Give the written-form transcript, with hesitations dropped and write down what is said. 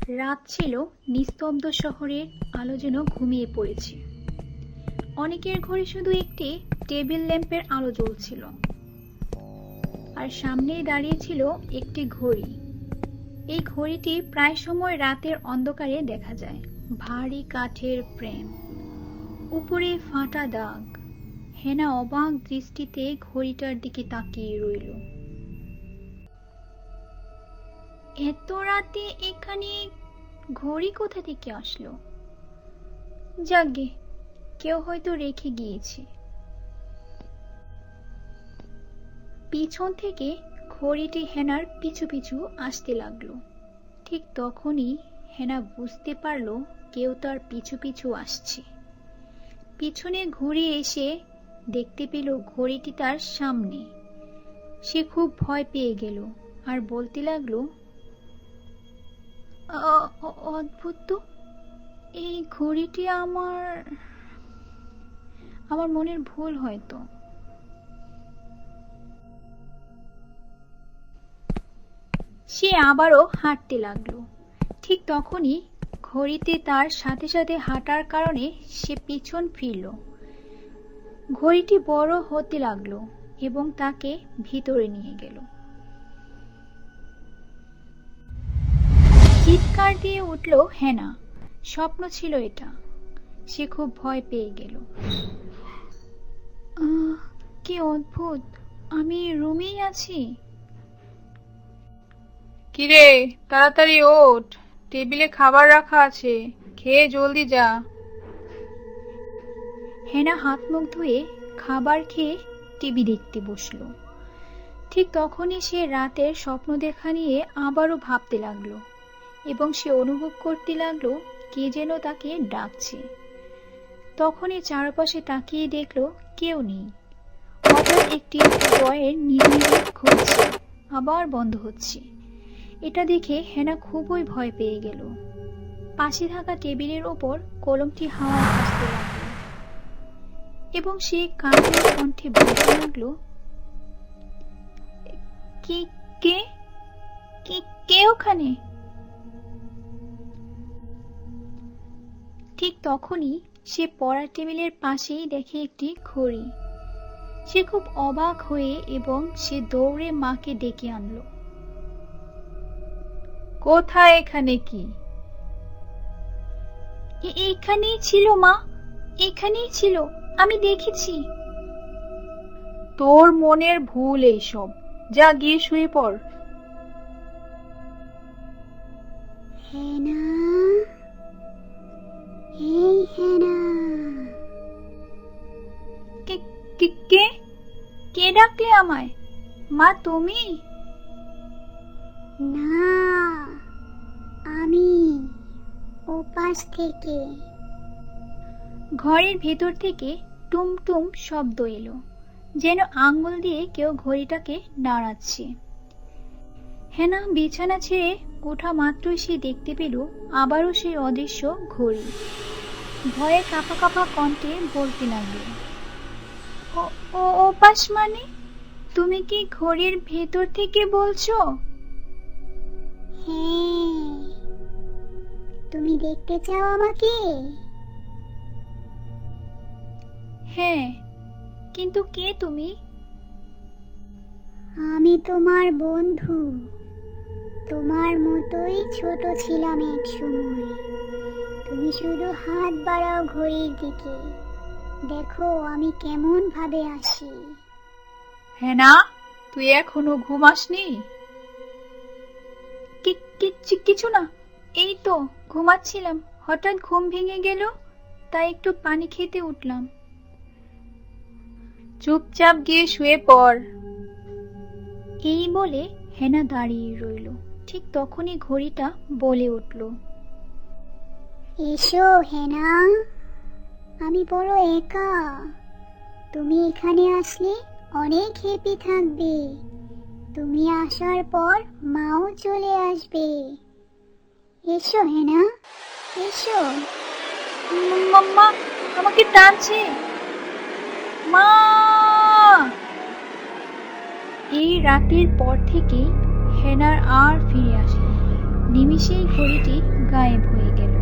রাত ছিল, নিস্তব্ধ শহরের আলো যেন ঘুমিয়ে পড়েছে। অনেকের ঘরে শুধু একটি টেবিল ল্যাম্পের আলো জ্বলছিল, আর সামনেই দাঁড়িয়ে ছিল একটি ঘড়ি। এই ঘড়িটি প্রায় সময় রাতের অন্ধকারে দেখা যায়। ভারী কাঠের ফ্রেম, উপরে ফাটা দাগ। হেনা অবাক দৃষ্টিতে ঘড়িটার দিকে তাকিয়ে রইল। এত রাতে এখানে ঘড়ি কোথা থেকে আসলো? যাগ্গে, কেউ হয়তো রেখে গিয়েছে। পিছন থেকে ঘড়িটি হেনার পিছু পিছু আসতে লাগলো। ঠিক তখনই হেনা বুঝতে পারল কেউ তার পিছু পিছু আসছে। পিছনে ঘুরে এসে দেখতে পেল ঘড়িটি তার সামনে। সে খুব ভয় পেয়ে গেল আর বলতে লাগলো, অদ্ভুত তো, এই ঘড়িটি আমার মনের ভুল হয়তো। সে আবারও হাঁটতে লাগলো। ঠিক তখনই ঘড়িতে তার সাথে সাথে হাঁটার কারণে সে পিছন ফিরল। ঘড়িটি বড় হতে লাগলো এবং তাকে ভিতরে নিয়ে গেল। চিৎকার দিয়ে উঠল হেনা। স্বপ্ন ছিল এটা। সে খুব ভয় পেয়ে গেল। কি অদ্ভুত, আমি রুমেই আছি। কিরে, তাড়াতাড়ি ওঠ, টেবিলে খাবার রাখা আছে, খেয়ে জলদি যা। হেনা হাত মুখ ধুয়ে খাবার খেয়ে টিভি দেখতে বসলো। ঠিক তখনই সে রাতের স্বপ্ন দেখা নিয়ে আবারও ভাবতে লাগলো এবং সে অনুভব করতে লাগলো কে যেন তাকে ডাকছে। তখনই চারপাশে তাকিয়ে দেখলো কেউ নেই। হঠাৎ একটি ড্রয়ের নিজে নিজে খুলছে, আবার বন্ধ হচ্ছে। এটা দেখে হেনা খুবই ভয় পেয়ে গেল। পাশে থাকা টেবিলের ওপর কলমটি হাওয়ায় ভাসতে লাগলো এবং সে কাঁপা কণ্ঠে বলতে লাগলো, কে কে কে ওখানে? ঠিক তখনই সে পড়ার টেবিলের পাশেই দেখে একটি ঘড়ি। সে খুব অবাক হয়ে এবং সে দৌড়ে মাকে ডেকে আনলো। কোথায় এখানে কি? এখানেই ছিল মা, এখানেই ছিল, আমি দেখেছি। তোর মনের ভুল এইসব, যা গিয়ে শুয়ে পড়। হেনা, এই হেনা। কে কে কে ডাকলে আমায়? মা তুমি? না, আমি ওপাশ থেকে। ঘরের ভেতর থেকে টুমটুম শব্দ এলো, যেন আঙ্গুল দিয়ে কেউ ঘড়িটাকে নাড়াচ্ছে। হেনা বিছানা ছেড়ে ওঠা মাত্রই সে দেখতে পেল আবারও সেই অদৃশ্য ঘড়ি। ভয়ে কাঁপা কাঁপা কণ্ঠে বলতে লাগলো, ওপাশ মানে? তুমি কি ঘড়ির ভেতর থেকে বলছো? হ্যাঁ, তুমি দেখতে চাও আমাকে? হ্যাঁ, কিন্তু কে তুমি? আমি তোমার বন্ধু। তোমার মতোই ছোট ছিলাম এক সময়। তুমি শুধু হাত বাড়াও ঘড়ির দিকে, দেখো আমি কেমন ভাবে আসি। হেনা, তুই এখনো ঘুমাসনি? কিছু না, এই তো ঘুমাচ্ছিলাম, হঠাৎ ঘুম ভেঙে গেল, তাই একটু পানি খেতে উঠলাম। চুপচাপ গিয়ে শুয়ে পড়। এই বলে হেনা দাঁড়িয়ে রইল। ঠিক তখনই ঘড়িটা বলে উঠল, এসো হেনা, আমি বড় একা। তুমি এখানে আসলে অনেক হ্যাপি থাকবে। তুমি আসার পর মাও চলে আসবে। এসো হেনা, এসো। মাম্মা আমাকে টানছে, মা। এই রাতের পর থেকে হেনার আর ফিরে আসেনি। নিমিষেই ঘড়িটি গায়েব হয়ে গেল।